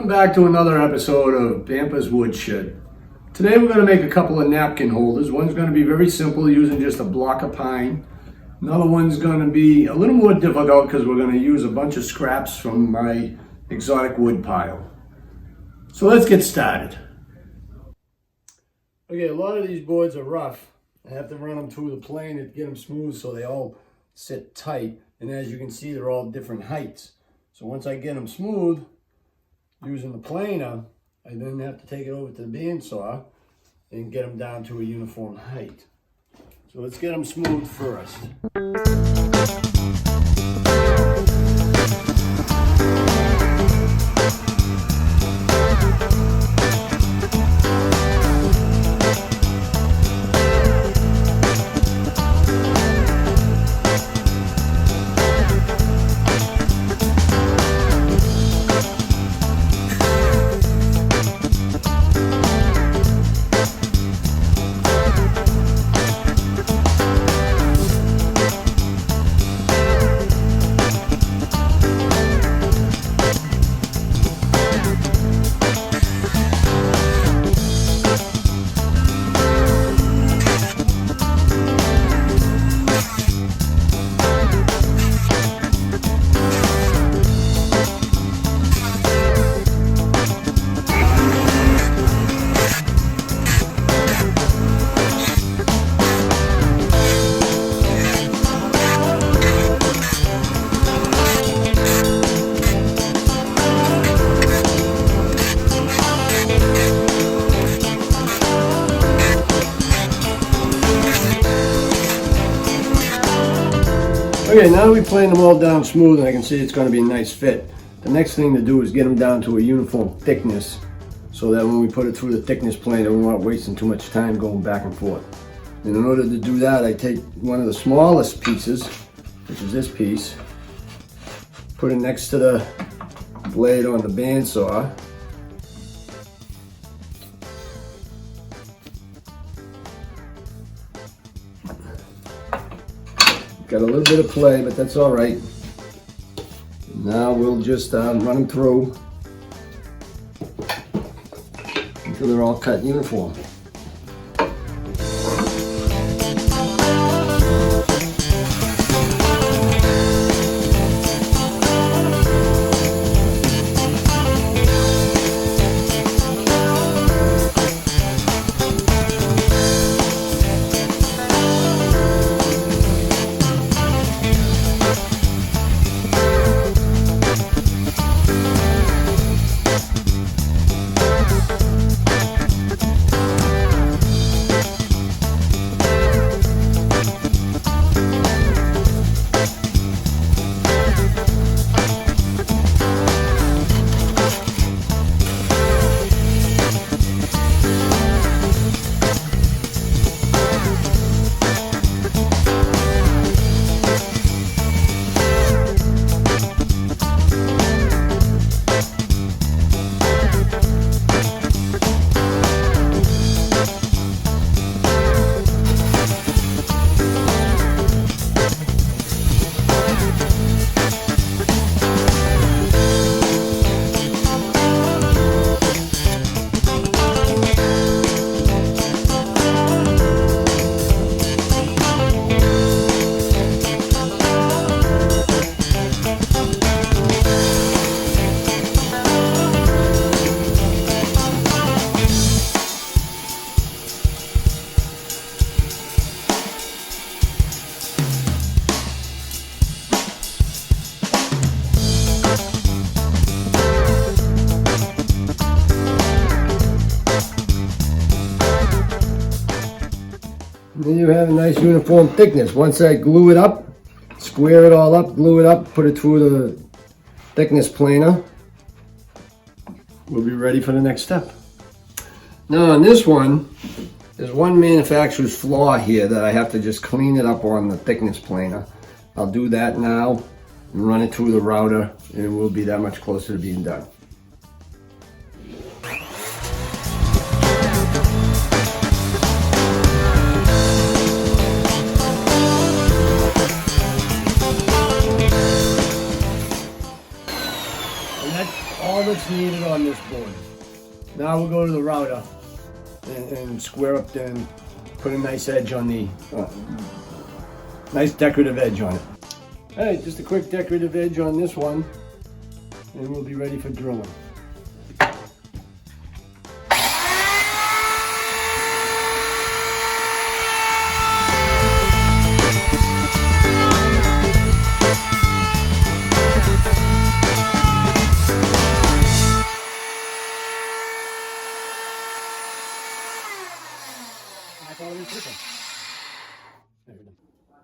Welcome back to another episode of Bampa's Woodshed. Today we're going to make a couple of napkin holders. One's going to be very simple, using just a block of pine. Another one's going to be a little more difficult because we're going to use a bunch of scraps from my exotic wood pile. So let's get started. Okay, a lot of these boards are rough. I have to run them through the plane to get them smooth so they all sit tight. And as you can see, they're all different heights. So once I get them smooth, using the planer, I then have to take it over to the bandsaw and get them down to a uniform height. So let's get them smooth first. Okay, now we plane them all down smooth and I can see it's going to be a nice fit. The next thing to do is get them down to a uniform thickness so that when we put it through the thickness planer, we're not wasting too much time going back and forth. And in order to do that, I take one of the smallest pieces, which is this piece, put it next to the blade on the bandsaw. Got a little bit of play, but that's all right. Now we'll just run them through until they're all cut uniform. Then you have a nice uniform thickness. Once I glue it up, square it all up, glue it up, put it through the thickness planer, we'll be ready for the next step. Now on this one, there's one manufacturer's flaw here that I have to just clean it up on the thickness planer. I'll do that now and run it through the router, and we'll be that much closer to being done. that's needed on this board. Now we'll go to the router and square up and put a nice edge on the, nice decorative edge on it. All right, just a quick decorative edge on this one, and we'll be ready for drilling.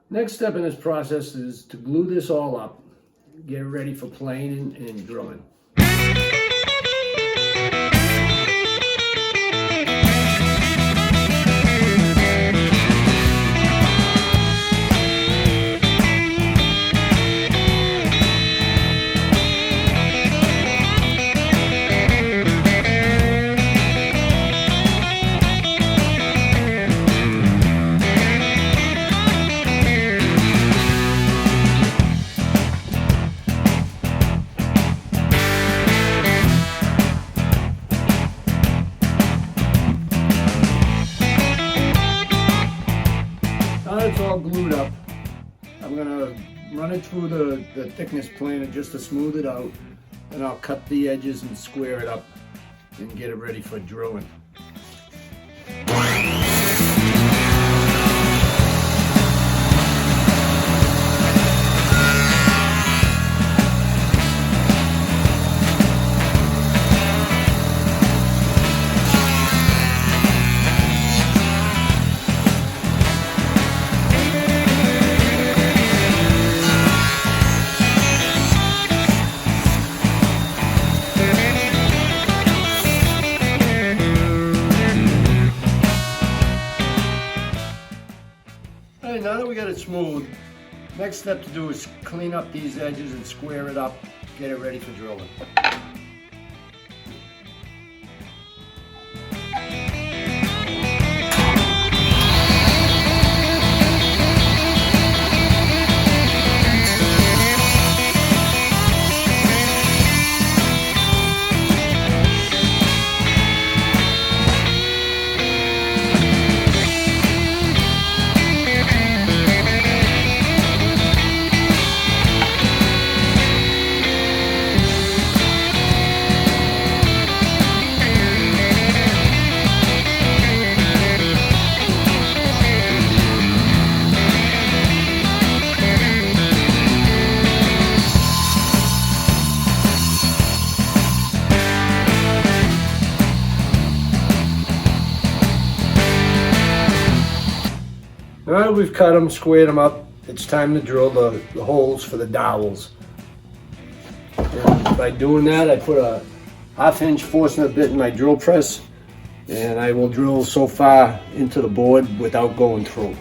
Next step in this process is to glue this all up, get it ready for planing and drilling. It's all glued up. I'm gonna run it through the thickness planer just to smooth it out, and I'll cut the edges and square it up and get it ready for drilling. Now that we got it smooth, next step to do is clean up these edges and square it up, get it ready for drilling. All right, we've cut them, squared them up. It's time to drill the holes for the dowels. And by doing that, I put a 1/2-inch Forstner bit in my drill press, and I will drill so far into the board without going through.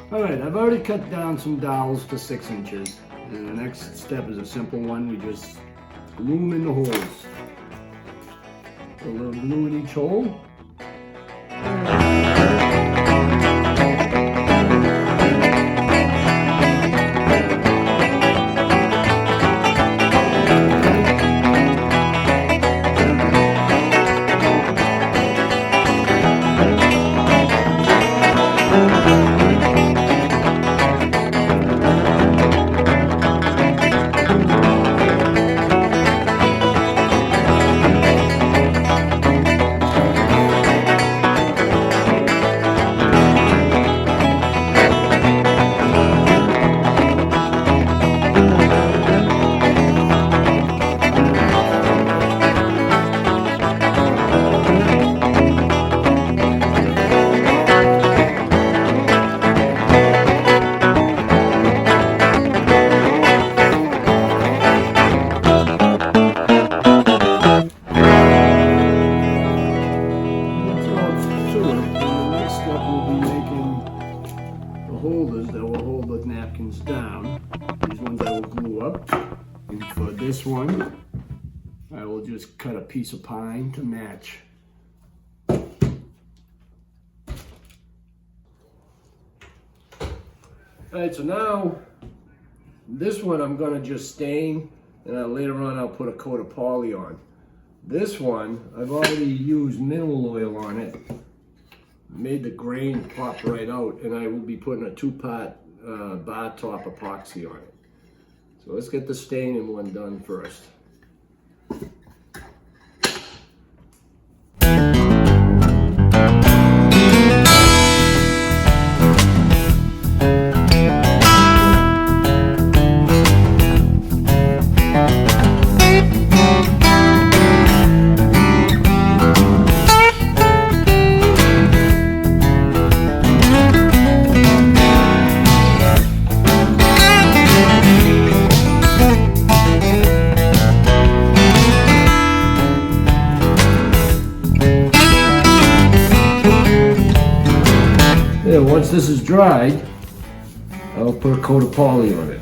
Alright, I've already cut down some dowels to 6 inches. And the next step is a simple one. We just glue them in the holes. Put a little glue in each hole. holders that will hold the napkins down. These ones I will glue up. And for this one, I will just cut a piece of pine to match. Alright, so now this one I'm going to just stain, and later on I'll put a coat of poly on. This one, I've already used mineral oil on it, made the grain pop right out, and I will be putting a 2-part bar top epoxy on it. So let's get the staining one done first. Once this is dried, I'll put a coat of poly on it.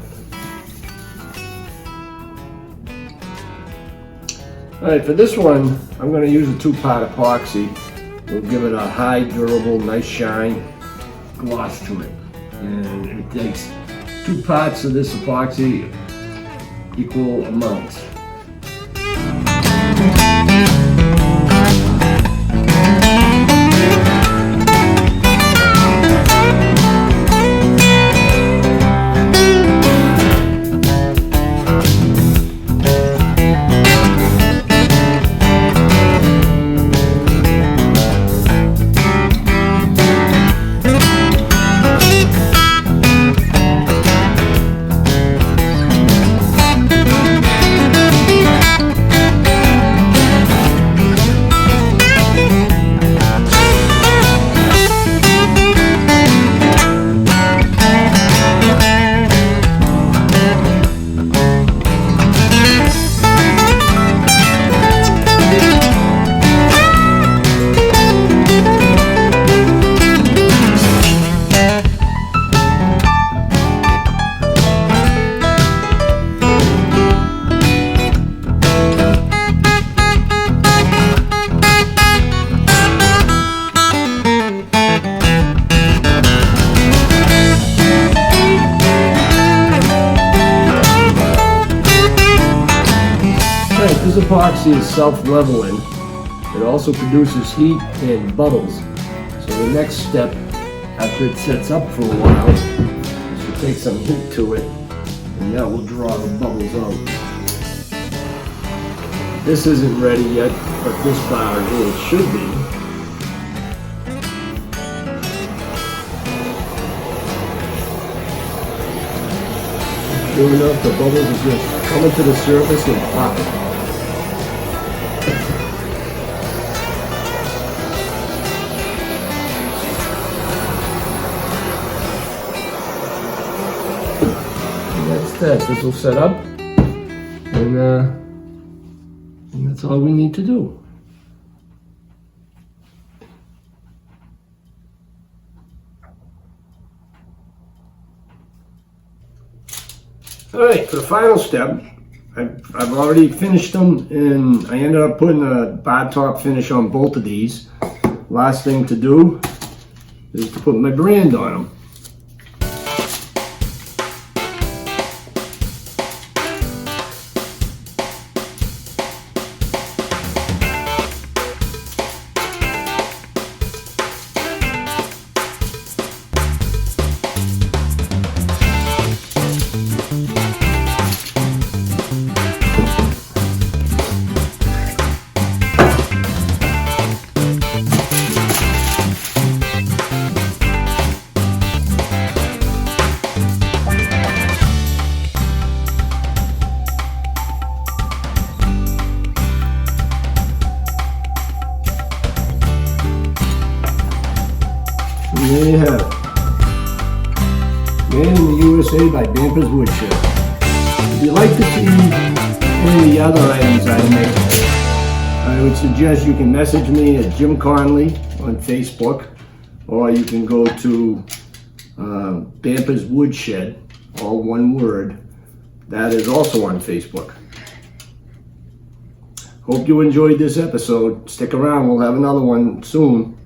Alright, for this one, I'm going to use a 2-part epoxy. We'll give it a high, durable, nice shine gloss to it. And it takes 2 parts of this epoxy, equal amounts. This epoxy is self-leveling. It also produces heat and bubbles. So the next step, after it sets up for a while, is to take some heat to it, and that will draw the bubbles out. This isn't ready yet, but this bar here should be. Sure enough, the bubbles are just coming to the surface and popping. This will set up, and that's all we need to do. All right, for the final step, I've already finished them, and I ended up putting a bar top finish on both of these. Last thing to do is to put my brand on them. There you have it. Made in the USA by Bampa's Woodshed. If you'd like to see any of the other items I make, I would suggest you can message me at Jim Connolly on Facebook, or you can go to Bampa's Woodshed, all one word. That is also on Facebook. Hope you enjoyed this episode. Stick around, we'll have another one soon.